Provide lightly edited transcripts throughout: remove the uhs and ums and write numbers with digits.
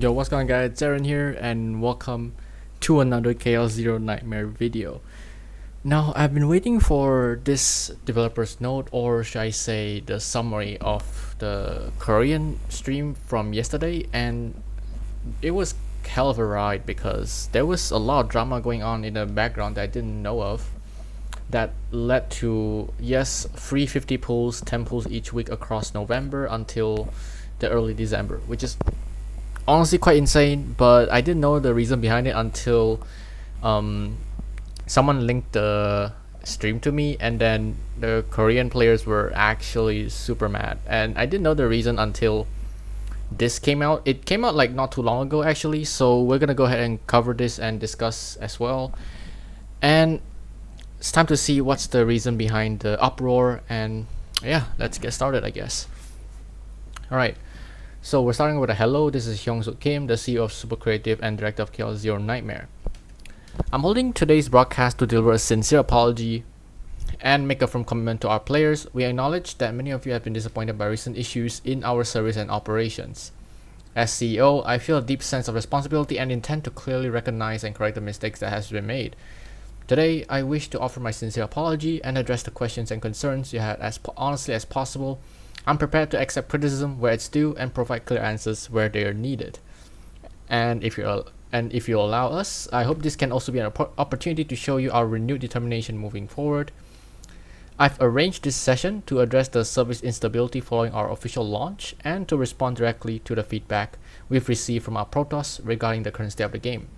Yo, what's going on guys, it's Aaron here and welcome to another chaoszeronightmare video. Now, I've been waiting for this developer's note, or should I say the summary of the Korean stream from yesterday, and it was hell of a ride because there was a lot of drama going on in the background that I didn't know of that led to, yes, free 50 pulls, 10 pulls each week across November until the early December, which is honestly quite insane, but I didn't know the reason behind it until someone linked the stream to me, and then the Korean players were actually super mad, and I didn't know the reason until this came out. It came out like not too long ago actually, so we're gonna go ahead and cover this and discuss as well, and it's time to see what's the reason behind the uproar. And yeah, let's get started, I guess. Alright, so we're starting with a hello. This is Hyung-Suk Kim, the CEO of Super Creative and Director of chaoszeronightmare. I'm holding today's broadcast to deliver a sincere apology and make a firm commitment to our players. We acknowledge that many of you have been disappointed by recent issues in our service and operations. As CEO, I feel a deep sense of responsibility and intend to clearly recognize and correct the mistakes that has been made. Today, I wish to offer my sincere apology and address the questions and concerns you had as honestly as possible. I'm prepared to accept criticism where it's due and provide clear answers where they are needed. And if you allow us, I hope this can also be an opportunity to show you our renewed determination moving forward. I've arranged this session to address the service instability following our official launch and to respond directly to the feedback we've received from our protoss regarding the current state of the game.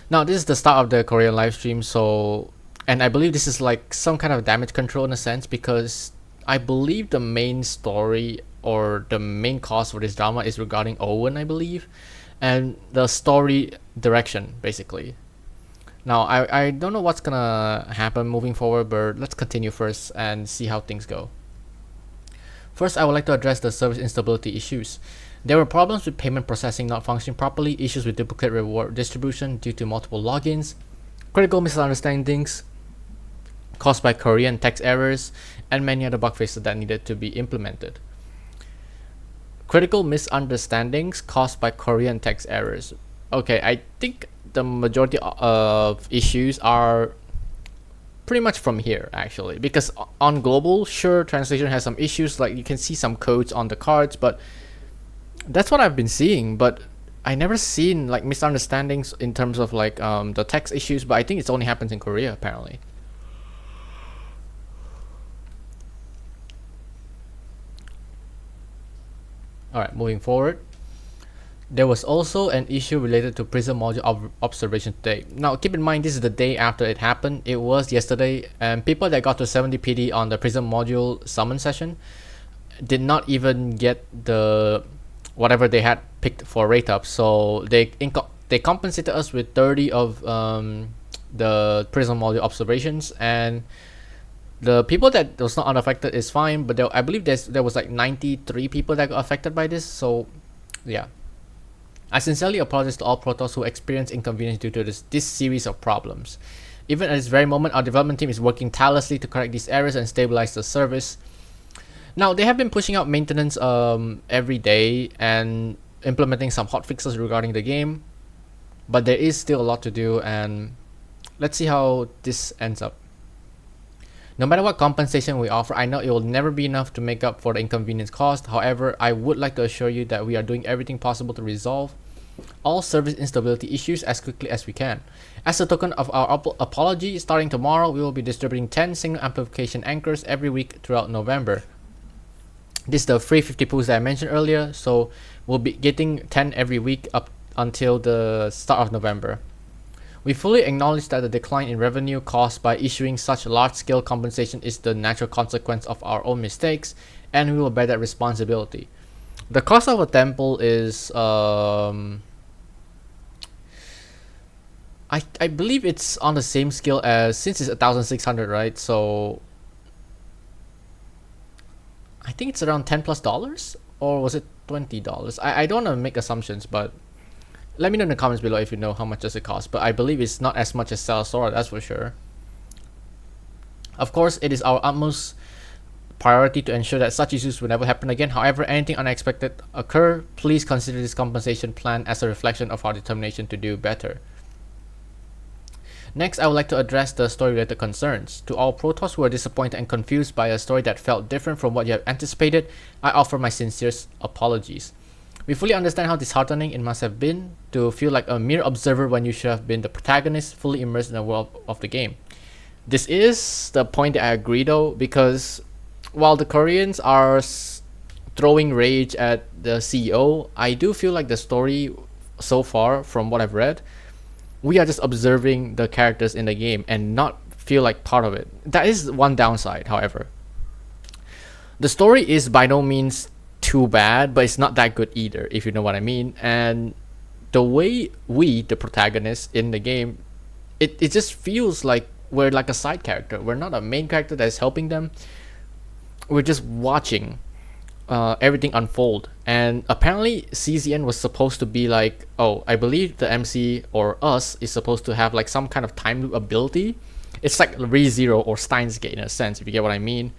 Now, this is the start of the Korean livestream, and I believe this is like some kind of damage control in a sense, because I believe the main story or the main cause for this drama is regarding Owen, I believe, and the story direction basically. Now, I don't know what's gonna happen moving forward, but let's continue first and see how things go. First, I would like to address the service instability issues. There were problems with payment processing not functioning properly, issues with duplicate reward distribution due to multiple logins, critical misunderstandings caused by Korean text errors, and many other bug fixes that needed to be implemented. Critical misunderstandings caused by Korean text errors. Okay, I think the majority of issues are pretty much from here actually, because on global, sure, translation has some issues, like you can see some codes on the cards, but that's what I've been seeing. But I never seen like misunderstandings in terms of like the text issues, but I think it only happens in Korea apparently. Alright, moving forward. There was also an issue related to Prism module observation today. Now, keep in mind, this is the day after it happened. It was yesterday, and people that got to 70 PD on the Prism module summon session did not even get the whatever they had picked for rate up. So they compensated us with 30 of the Prism module observations, and the people that was not unaffected is fine, but I believe there was like 93 people that got affected by this. So yeah, I sincerely apologize to all protoss who experienced inconvenience due to this series of problems. Even at this very moment, our development team is working tirelessly to correct these errors and stabilize the service. Now, they have been pushing out maintenance every day and implementing some hotfixes regarding the game, but there is still a lot to do, and let's see how this ends up. No matter what compensation we offer, I know it will never be enough to make up for the inconvenience caused. However, I would like to assure you that we are doing everything possible to resolve all service instability issues as quickly as we can. As a token of our apology, starting tomorrow, we will be distributing 10 single amplification anchors every week throughout November. This is the free 50 pools that I mentioned earlier, so we'll be getting 10 every week up until the start of November. We fully acknowledge that the decline in revenue caused by issuing such large-scale compensation is the natural consequence of our own mistakes, and we will bear that responsibility. The cost of a temple is I believe it's on the same scale as, since it's 1,600, right? So I think it's around $10+, or was it $20? I don't want to make assumptions, but let me know in the comments below if you know how much does it cost, but I believe it's not as much as Salsora, that's for sure. Of course, it is our utmost priority to ensure that such issues will never happen again. However, anything unexpected occur, please consider this compensation plan as a reflection of our determination to do better. Next, I would like to address the story-related concerns. To all Protoss who are disappointed and confused by a story that felt different from what you have anticipated, I offer my sincerest apologies. We fully understand how disheartening it must have been to feel like a mere observer when you should have been the protagonist, fully immersed in the world of the game. This is the point that I agree though, because while the Koreans are throwing rage at the CEO, I do feel like the story so far, from what I've read, we are just observing the characters in the game and not feel like part of it. That is one downside, however. The story is by no means too bad, but it's not that good either, if you know what I mean. And the way we, the protagonists in the game, it just feels like we're like a side character. We're not a main character that is helping them. We're just watching everything unfold. And apparently CZN was supposed to be like, oh, I believe the MC or us is supposed to have like some kind of time loop ability. It's like ReZero or Steins Gate in a sense, if you get what I mean.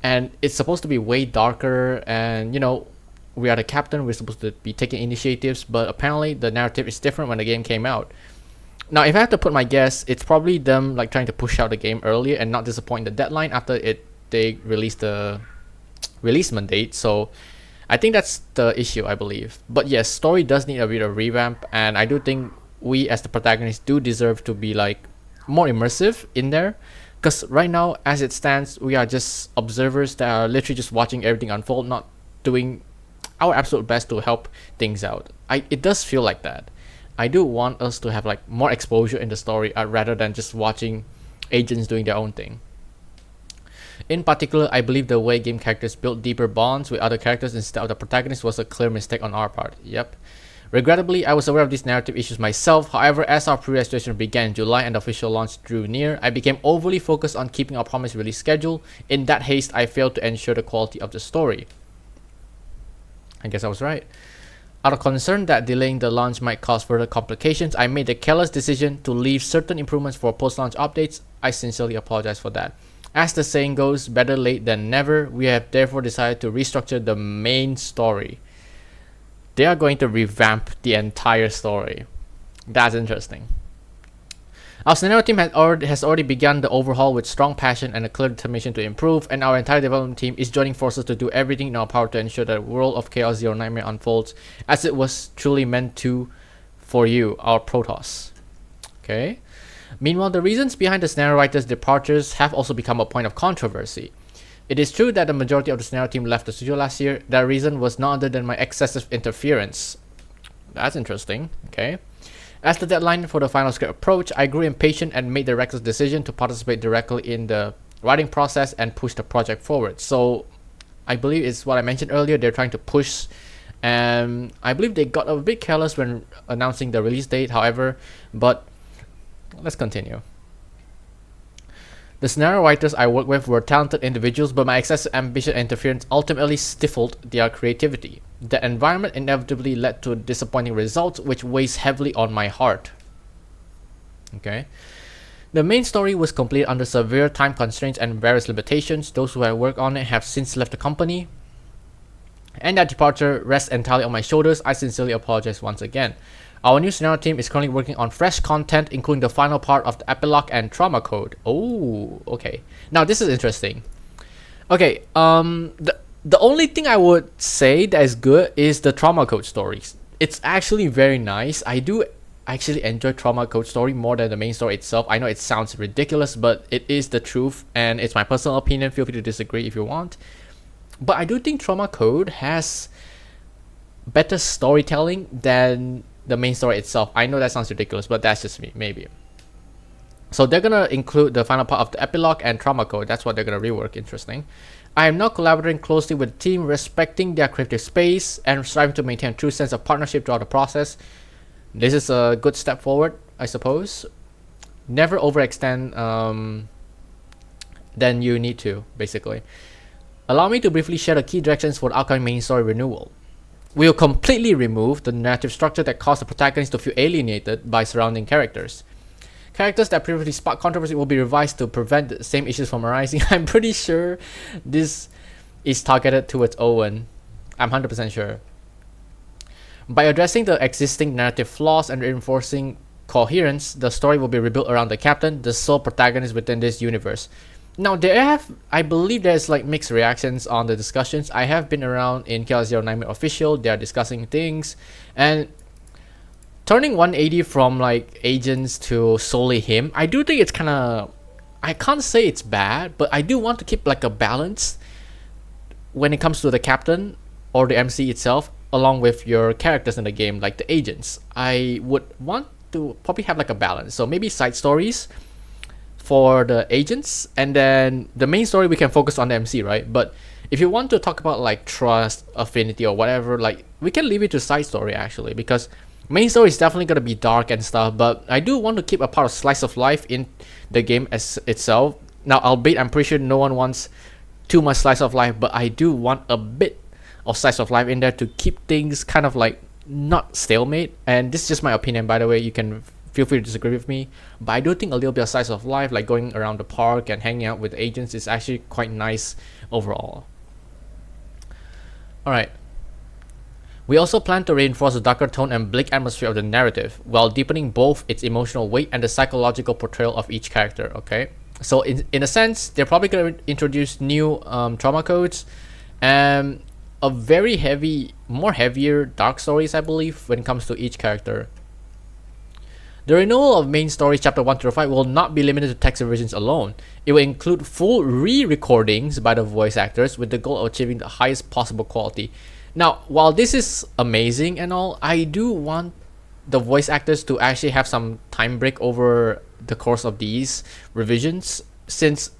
And it's supposed to be way darker, and you know, we are the captain, we're supposed to be taking initiatives, but apparently the narrative is different when the game came out. Now, if I have to put my guess, it's probably them like trying to push out the game earlier and not disappoint the deadline after they released the releasement date. So I think that's the issue, I believe. But yes, story does need a bit of revamp, and I do think we as the protagonists do deserve to be like more immersive in there. Because right now, as it stands, we are just observers that are literally just watching everything unfold, not doing our absolute best to help things out. It does feel like that. I do want us to have like more exposure in the story rather than just watching agents doing their own thing. In particular, I believe the way game characters built deeper bonds with other characters instead of the protagonist was a clear mistake on our part. Yep. Regrettably, I was aware of these narrative issues myself. However, as our pre-registration began in July and the official launch drew near, I became overly focused on keeping our promised release schedule. In that haste, I failed to ensure the quality of the story. I guess I was right. Out of concern that delaying the launch might cause further complications, I made the careless decision to leave certain improvements for post-launch updates. I sincerely apologize for that. As the saying goes, better late than never. We have therefore decided to restructure the main story. They are going to revamp the entire story. That's interesting. Our scenario team has already begun the overhaul with strong passion and a clear determination to improve, and our entire development team is joining forces to do everything in our power to ensure that the world of chaoszeronightmare unfolds as it was truly meant to for you, our Protoss. Okay. Meanwhile, the reasons behind the scenario writer's departures have also become a point of controversy. It is true that the majority of the scenario team left the studio last year. That reason was none other than my excessive interference. That's interesting. Okay. As the deadline for the final script approached, I grew impatient and made the reckless decision to participate directly in the writing process and push the project forward. So I believe it's what I mentioned earlier. They're trying to push, and I believe they got a bit careless when announcing the release date, however, but let's continue. The scenario writers I worked with were talented individuals, but my excessive ambition and interference ultimately stifled their creativity. The environment inevitably led to disappointing results, which weighs heavily on my heart. Okay. The main story was completed under severe time constraints and various limitations. Those who had worked on it have since left the company, and that departure rests entirely on my shoulders. I sincerely apologize once again. Our new scenario team is currently working on fresh content, including the final part of the epilogue and trauma code. Oh, okay. Now this is interesting. Okay, the only thing I would say that is good is the trauma code stories. It's actually very nice. I do actually enjoy trauma code story more than the main story itself. I know it sounds ridiculous, but it is the truth, and it's my personal opinion. Feel free to disagree if you want. But I do think trauma code has better storytelling than the main story itself. I know that sounds ridiculous, but that's just me, maybe. So they're gonna include the final part of the epilogue and trauma code. That's what they're gonna rework. Interesting. I am now collaborating closely with the team, respecting their creative space and striving to maintain a true sense of partnership throughout the process. This is a good step forward, I suppose. Never overextend than you need to, basically. Allow me to briefly share the key directions for the upcoming main story renewal. We will completely remove the narrative structure that caused the protagonist to feel alienated by surrounding characters. Characters that previously sparked controversy will be revised to prevent the same issues from arising. I'm pretty sure this is targeted towards Owen. I'm 100% sure. By addressing the existing narrative flaws and reinforcing coherence, the story will be rebuilt around the captain, the sole protagonist within this universe. Now, I believe there's like mixed reactions on the discussions. I have been around in chaoszeronightmare official. They are discussing things, and turning 180 from like agents to solely him, I do think it's kind of, I can't say it's bad, but I do want to keep like a balance when it comes to the captain or the MC itself, along with your characters in the game, like the agents. I would want to probably have like a balance. So maybe side stories for the agents, and then the main story we can focus on the MC, right? But if you want to talk about like trust, affinity, or whatever, like we can leave it to side story actually, because main story is definitely gonna be dark and stuff. But I do want to keep a part of slice of life in the game as itself. Now, albeit I'm pretty sure no one wants too much slice of life, but I do want a bit of slice of life in there to keep things kind of like not stalemate. And this is just my opinion, by the way. You can feel free to disagree with me, but I do think a little bit of slice of life, like going around the park and hanging out with agents, is actually quite nice overall. Alright. We also plan to reinforce the darker tone and bleak atmosphere of the narrative, while deepening both its emotional weight and the psychological portrayal of each character, okay? So in a sense, they're probably going to introduce new trauma codes and a very heavier dark stories, I believe, when it comes to each character. The renewal of main story chapter 1 through 5 will not be limited to text revisions alone. It will include full re-recordings by the voice actors with the goal of achieving the highest possible quality. Now, while this is amazing and all, I do want the voice actors to actually have some time break over the course of these revisions, since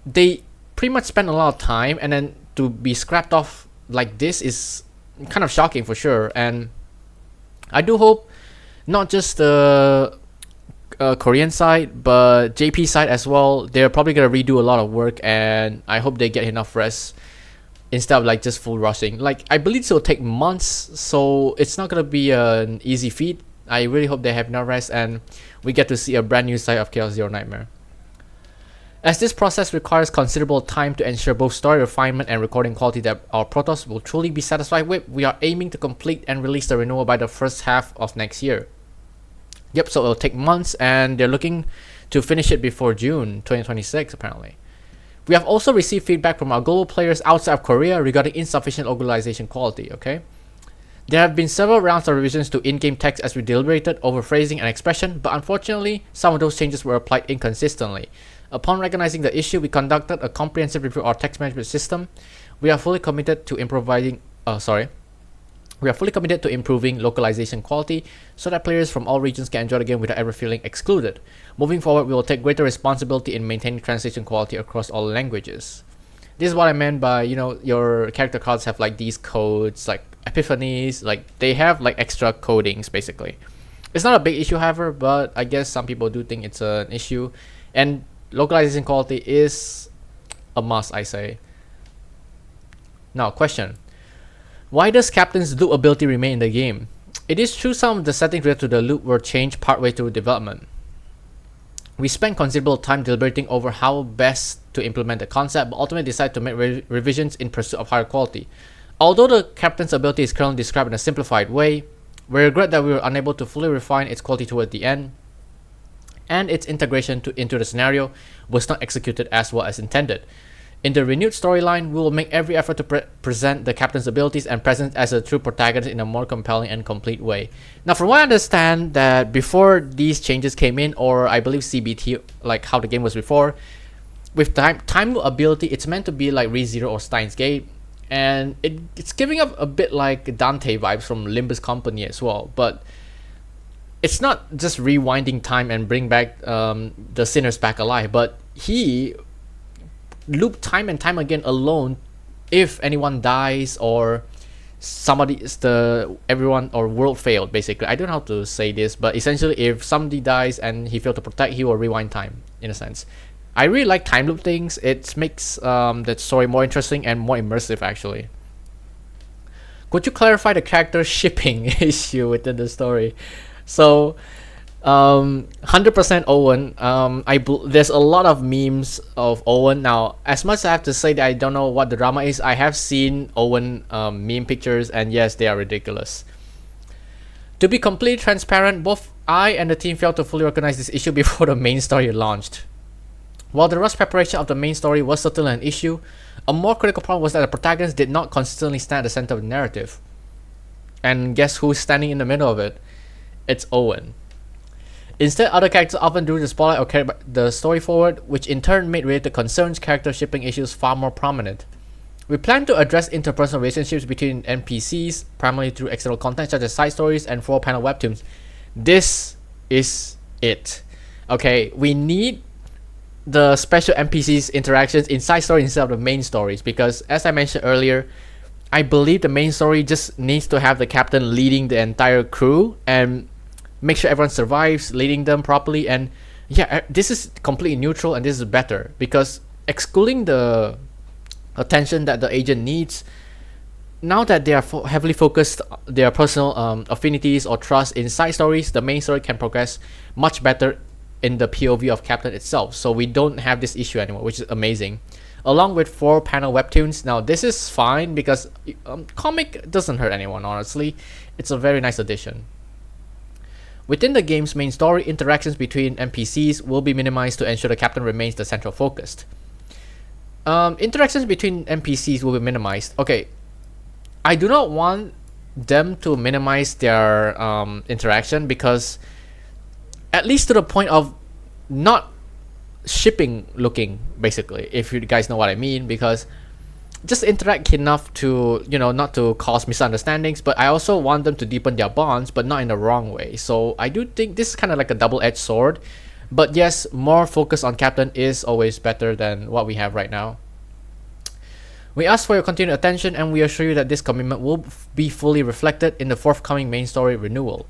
they pretty much spend a lot of time, and then to be scrapped off like this is kind of shocking for sure. And I do hope not just the Korean side, but JP side as well, they're probably gonna redo a lot of work, and I hope they get enough rest instead of like just full rushing. Like, I believe this will take months, so it's not gonna be an easy feat. I really hope they have enough rest and we get to see a brand new side of chaoszeronightmare. As this process requires considerable time to ensure both story refinement and recording quality that our Protoss will truly be satisfied with, we are aiming to complete and release the renewal by the first half of next year. Yep, so it'll take months, and they're looking to finish it before June 2026 apparently. We have also received feedback from our global players outside of Korea regarding insufficient localization quality, okay? There have been several rounds of revisions to in-game text as we deliberated over phrasing and expression, but unfortunately, some of those changes were applied inconsistently. Upon recognizing the issue, we conducted a comprehensive review of our text management system. We are fully committed to improving localization quality so that players from all regions can enjoy the game without ever feeling excluded. Moving forward, we will take greater responsibility in maintaining translation quality across all languages. This is what I meant by, you know, your character cards have like these codes, like epiphanies, like they have like extra codings basically. It's not a big issue, however, but I guess some people do think it's an issue, and localization quality is a must, I say. Now, question. Why does Captain's loop ability remain in the game? It is true some of the settings related to the loop were changed partway through development. We spent considerable time deliberating over how best to implement the concept, but ultimately decided to make revisions in pursuit of higher quality. Although the Captain's ability is currently described in a simplified way, we regret that we were unable to fully refine its quality toward the end, and its integration into the scenario was not executed as well as intended. In the renewed storyline, we will make every effort to present the Captain's abilities and presence as a true protagonist in a more compelling and complete way. Now, from what I understand, that before these changes came in, or I believe CBT, like how the game was before, with time loop ability, it's meant to be like ReZero or Steins Gate, and it's giving up a bit like Dante vibes from Limbus Company as well, but it's not just rewinding time and bring back the sinners back alive, but he loop time and time again alone if anyone dies or everyone or world failed, basically. I don't know how to say this, but essentially if somebody dies and he failed to protect, he will rewind time in a sense. I really like time loop things. It makes the story more interesting and more immersive actually. Could you clarify the character shipping issue within the story? So 100% Owen. There's a lot of memes of Owen now. As much as I have to say that I don't know what the drama is, I have seen Owen meme pictures, and yes, they are ridiculous. To be completely transparent, both I and the team failed to fully recognize this issue before the main story launched. While the rush preparation of the main story was certainly an issue, a more critical problem was that the protagonist did not consistently stand at the center of the narrative. And guess who's standing in the middle of it? It's Owen. Instead, other characters often drew the spotlight or carried the story forward, which in turn made related concerns, character shipping issues far more prominent. We plan to address interpersonal relationships between NPCs, primarily through external content such as side stories and 4-panel webtoons. This is it. Okay, we need the special NPCs interactions in side stories instead of the main stories, because as I mentioned earlier, I believe the main story just needs to have the captain leading the entire crew and make sure everyone survives, leading them properly. And yeah, this is completely neutral, and this is better because excluding the attention that the agent needs, now that they are heavily focused their personal affinities or trust in side stories, the main story can progress much better in the POV of captain itself. So we don't have this issue anymore, which is amazing. Along with 4-panel webtoons, now this is fine because comic doesn't hurt anyone, honestly. It's a very nice addition. Within the game's main story, interactions between NPCs will be minimized to ensure the captain remains the central focus. Interactions between NPCs will be minimized. Okay, I do not want them to minimize their interaction, because at least to the point of not shipping looking, basically, if you guys know what I mean, because just interact enough to, not to cause misunderstandings, but I also want them to deepen their bonds, but not in the wrong way. So I do think this is kind of like a double-edged sword. But yes, more focus on captain is always better than what we have right now. We ask for your continued attention, and we assure you that this commitment will be fully reflected in the forthcoming main story renewal.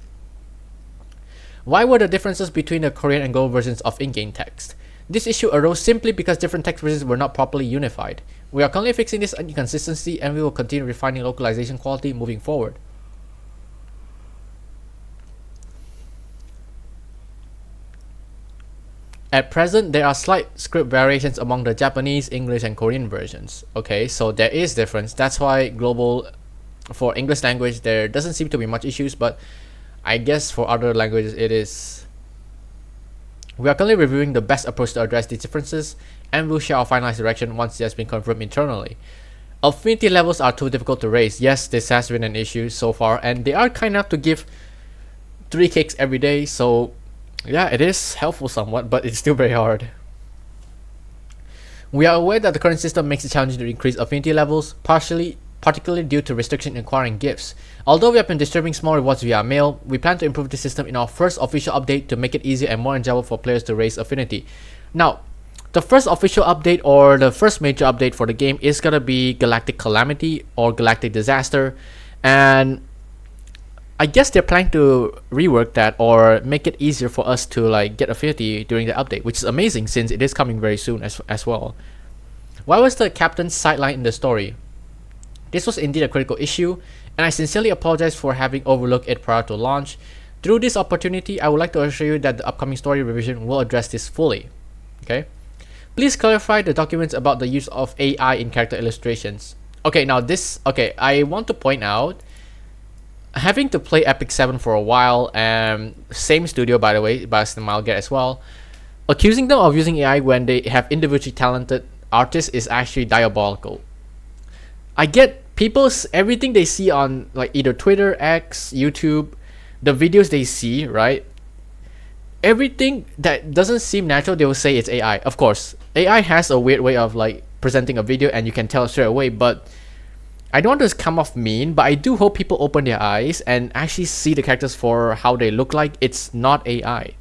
Why were the differences between the Korean and global versions of in-game text? This issue arose simply because different text versions were not properly unified. We are currently fixing this inconsistency, and we will continue refining localization quality moving forward. At present, there are slight script variations among the Japanese, English, and Korean versions. Okay, so there is difference. That's why global, for English language, there doesn't seem to be much issues, but I guess for other languages it is. We are currently reviewing the best approach to address these differences, and we'll share our finalized direction once it has been confirmed internally. Affinity levels are too difficult to raise. Yes, this has been an issue so far, and they are kind enough to give 3 cakes every day, so yeah, it is helpful somewhat, but it's still very hard. We are aware that the current system makes it challenging to increase affinity levels, particularly due to restriction in acquiring gifts. Although we have been distributing small rewards via mail, we plan to improve the system in our first official update to make it easier and more enjoyable for players to raise affinity. Now, the first official update, or the first major update for the game, is gonna be Galactic Calamity or Galactic Disaster, and I guess they're planning to rework that or make it easier for us to get affinity during the update, which is amazing since it is coming very soon as well. Why was the captain sidelined in the story? This was indeed a critical issue, and I sincerely apologize for having overlooked it prior to launch. Through this opportunity, I would like to assure you that the upcoming story revision will address this fully. Okay? Please clarify the documents about the use of AI in character illustrations. Okay, now I want to point out, having to play Epic 7 for a while, and same studio by the way, Boston Malget as well, accusing them of using AI when they have individually talented artists is actually diabolical. I get everything they see on either Twitter, X, YouTube, the videos they see, right? Everything that doesn't seem natural, they will say it's AI. Of course, AI has a weird way of presenting a video, and you can tell straight away, but I don't want to come off mean, but I do hope people open their eyes and actually see the characters for how they look like. It's not AI.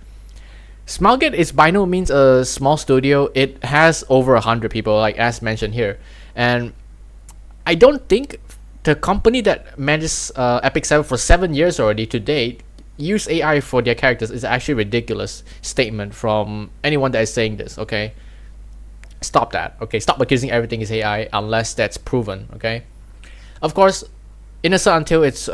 Smilegate is by no means a small studio. It has over 100 people, as mentioned here. And I don't think the company that manages Epic 7 for 7 years already to date use AI for their characters is actually a ridiculous statement from anyone that is saying this, okay? Stop that, okay? Stop accusing everything is AI unless that's proven, okay? Of course, innocent until it's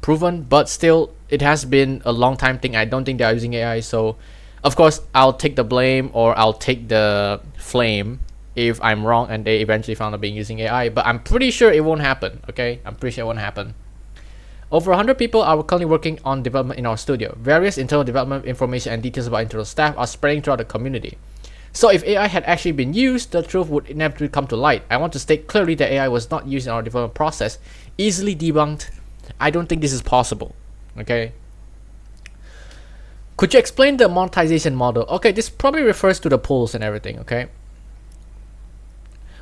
proven, but still, it has been a long time thing. I don't think they are using AI, so of course I'll take the blame, or I'll take the flame if I'm wrong and they eventually found out being using AI. But I'm pretty sure it won't happen. Okay, I'm pretty sure it won't happen. Over 100 people are currently working on development in our studio. Various internal development information and details about internal staff are spreading throughout the community. So if AI had actually been used, the truth would inevitably come to light. I want to state clearly that AI was not used in our development process. Easily debunked. I don't think this is possible. Okay. Could you explain the monetization model? Okay, this probably refers to the pools and everything. Okay.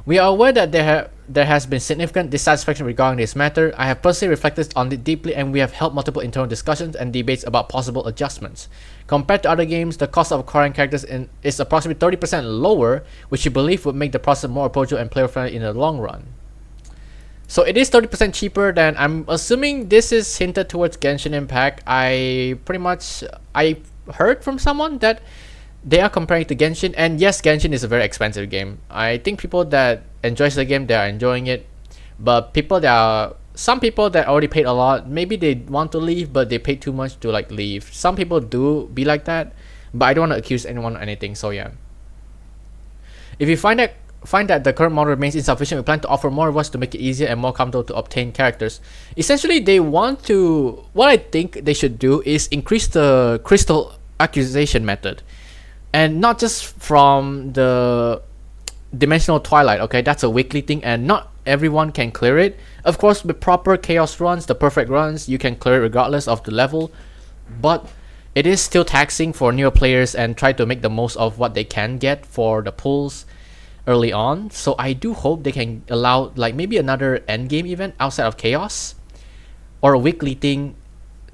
We are aware that there has been significant dissatisfaction regarding this matter. I have personally reflected on it deeply, and we have held multiple internal discussions and debates about possible adjustments. Compared to other games, the cost of acquiring characters is approximately 30% lower, which we believe would make the process more approachable and player-friendly in the long run. So it is 30% cheaper than, I'm assuming this is hinted towards Genshin Impact. I heard from someone that they are comparing it to Genshin, and yes, Genshin is a very expensive game. I think people that enjoys the game, they are enjoying it, but some people that already paid a lot, maybe they want to leave, but they paid too much to like leave. Some people do be like that, but I don't want to accuse anyone of anything. So yeah, if you find that the current model remains insufficient, we plan to offer more rewards to make it easier and more comfortable to obtain characters. Essentially, what I think they should do is increase the crystal acquisition method. And not just from the dimensional twilight. Okay, that's a weekly thing, and not everyone can clear it. Of course, with proper chaos runs, the perfect runs, you can clear it regardless of the level, but it is still taxing for newer players, and try to make the most of what they can get for the pulls early on. So I do hope they can allow like maybe another end game event outside of chaos, or a weekly thing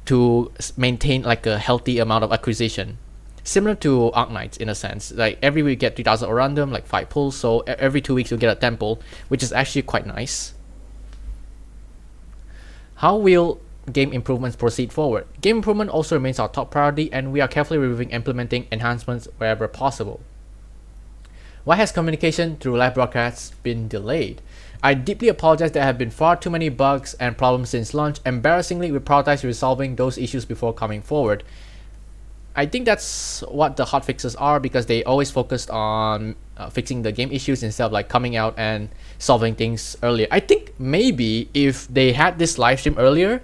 to maintain like a healthy amount of acquisition. Similar to Arknights in a sense, like every week you get 3,000 random, like 5 pulls, so every 2 weeks you'll get a temple, which is actually quite nice. How will game improvements proceed forward? Game improvement also remains our top priority, and we are carefully reviewing implementing enhancements wherever possible. Why has communication through live broadcasts been delayed? I deeply apologize. There have been far too many bugs and problems since launch. Embarrassingly, we prioritize resolving those issues before coming forward. I think that's what the hotfixes are, because they always focused on fixing the game issues instead of like coming out and solving things earlier. I think maybe if they had this live stream earlier,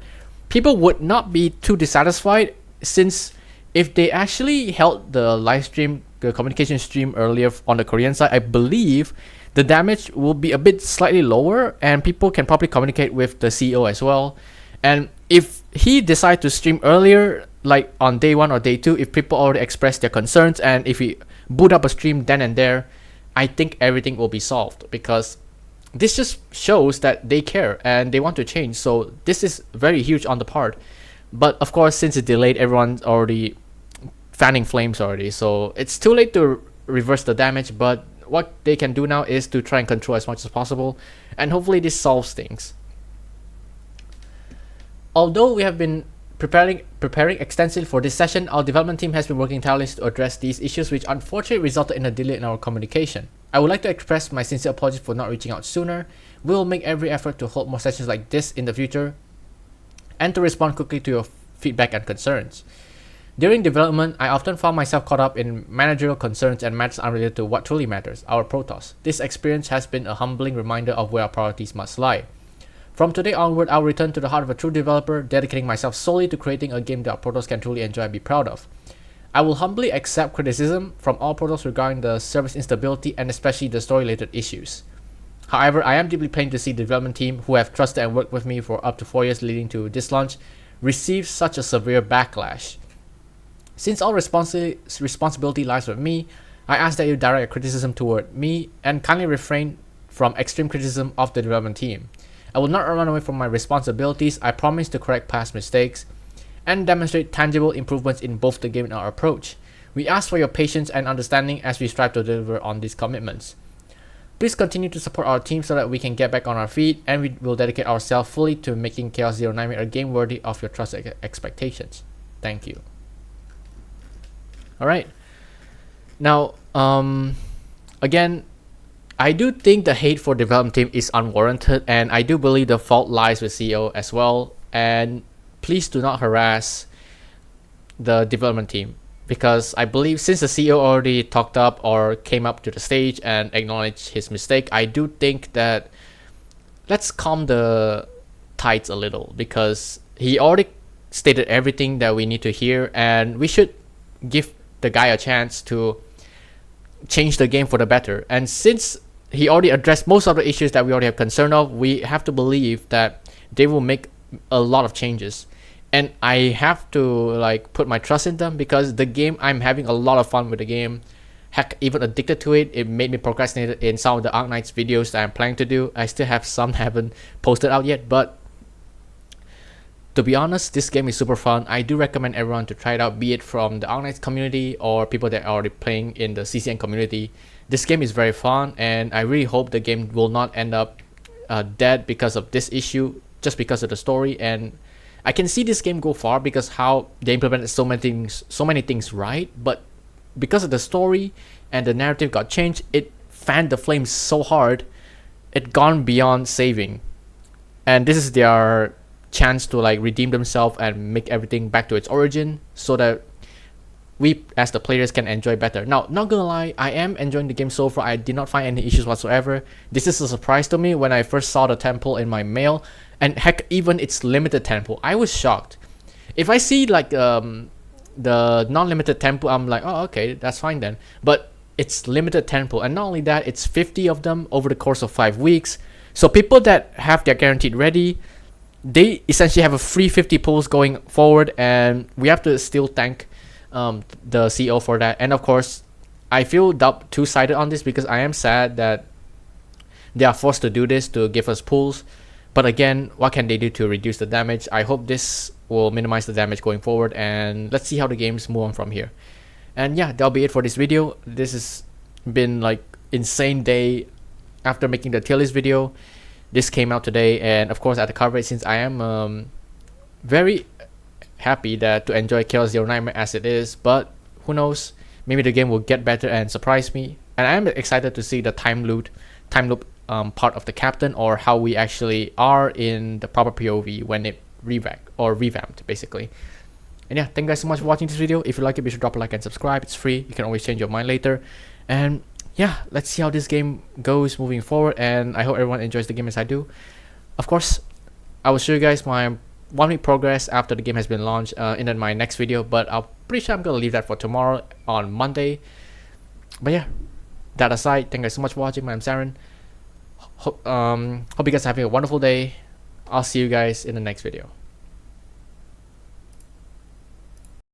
people would not be too dissatisfied, since if they actually held the live stream, the communication stream earlier on the Korean side, I believe the damage will be a bit slightly lower, and people can probably communicate with the CEO as well. And if he decides to stream earlier, like on day 1 or day 2, if people already express their concerns, and if we boot up a stream then and there, I think everything will be solved, because this just shows that they care and they want to change. So this is very huge on the part. But of course, since it's delayed, everyone's already fanning flames already, so it's too late to reverse the damage. But what they can do now is to try and control as much as possible, and hopefully this solves things. Although we have been preparing extensively for this session, our development team has been working tirelessly to address these issues, which unfortunately resulted in a delay in our communication. I would like to express my sincere apologies for not reaching out sooner. We will make every effort to hold more sessions like this in the future, and to respond quickly to your feedback and concerns. During development, I often found myself caught up in managerial concerns and matters unrelated to what truly matters, our Protoss. This experience has been a humbling reminder of where our priorities must lie. From today onward, I will return to the heart of a true developer, dedicating myself solely to creating a game that Protoss can truly enjoy and be proud of. I will humbly accept criticism from all Protoss regarding the service instability and especially the story-related issues. However, I am deeply pained to see the development team, who have trusted and worked with me for up to 4 years leading to this launch, receive such a severe backlash. Since all responsibility lies with me, I ask that you direct your criticism toward me and kindly refrain from extreme criticism of the development team. I will not run away from my responsibilities. I promise to correct past mistakes and demonstrate tangible improvements in both the game and our approach. We ask for your patience and understanding as we strive to deliver on these commitments. Please continue to support our team so that we can get back on our feet, and we will dedicate ourselves fully to making chaoszeronightmare a game worthy of your trust and expectations. Thank you. Alright. Now, again, I do think the hate for development team is unwarranted, and I do believe the fault lies with CEO as well. And please do not harass the development team, because I believe since the CEO already talked up or came up to the stage and acknowledged his mistake, I do think that let's calm the tides a little, because he already stated everything that we need to hear, and we should give the guy a chance to change the game for the better. And since he already addressed most of the issues that we already have concern of, we have to believe that they will make a lot of changes. And I have to like put my trust in them, because the game, I'm having a lot of fun with the game. Heck, even addicted to it. It made me procrastinate in some of the Arknights videos that I'm planning to do. I still have some haven't posted out yet, but to be honest, this game is super fun. I do recommend everyone to try it out, be it from the Arknights community or people that are already playing in the CCN community. This game is very fun, and I really hope the game will not end up dead because of this issue, just because of the story. And I can see this game go far because how they implemented so many things right, but because of the story and the narrative got changed, it fanned the flames so hard, it gone beyond saving. And this is their chance to like redeem themselves and make everything back to its origin, so that we as the players can enjoy better. Now, not gonna lie, I am enjoying the game so far. I did not find any issues whatsoever. This is a surprise to me when I first saw the temple in my mail, and heck, even its limited temple, I was shocked. If I see like the non-limited temple, I'm like, oh, okay, that's fine then. But it's limited temple, and not only that, it's 50 of them over the course of 5 weeks. So people that have their guaranteed ready, they essentially have a free 50 pulls going forward, and we have to still thank the CEO for that. And of course, I feel two-sided on this, because I am sad that they are forced to do this to give us pulls. But again, what can they do to reduce the damage? I hope this will minimize the damage going forward, and let's see how the games move on from here. And yeah, that'll be it for this video. This has been like insane day after making the tier list video. This came out today, and of course at the coverage, since I am very happy that to enjoy chaoszeronightmare as it is, but who knows, maybe the game will get better and surprise me. And I am excited to see the time loop part of the captain, or how we actually are in the proper POV when it revamped basically. And yeah, thank you guys so much for watching this video. If you like it, be sure to drop a like and subscribe. It's free, you can always change your mind later. And yeah, let's see how this game goes moving forward, and I hope everyone enjoys the game as I do. Of course, I will show you guys my 1 week progress after the game has been launched in my next video, but I'm pretty sure I'm gonna leave that for tomorrow on Monday. But yeah, that aside, thank you guys so much for watching. My name's Aaron. Hope you guys are having a wonderful day. I'll see you guys in the next video.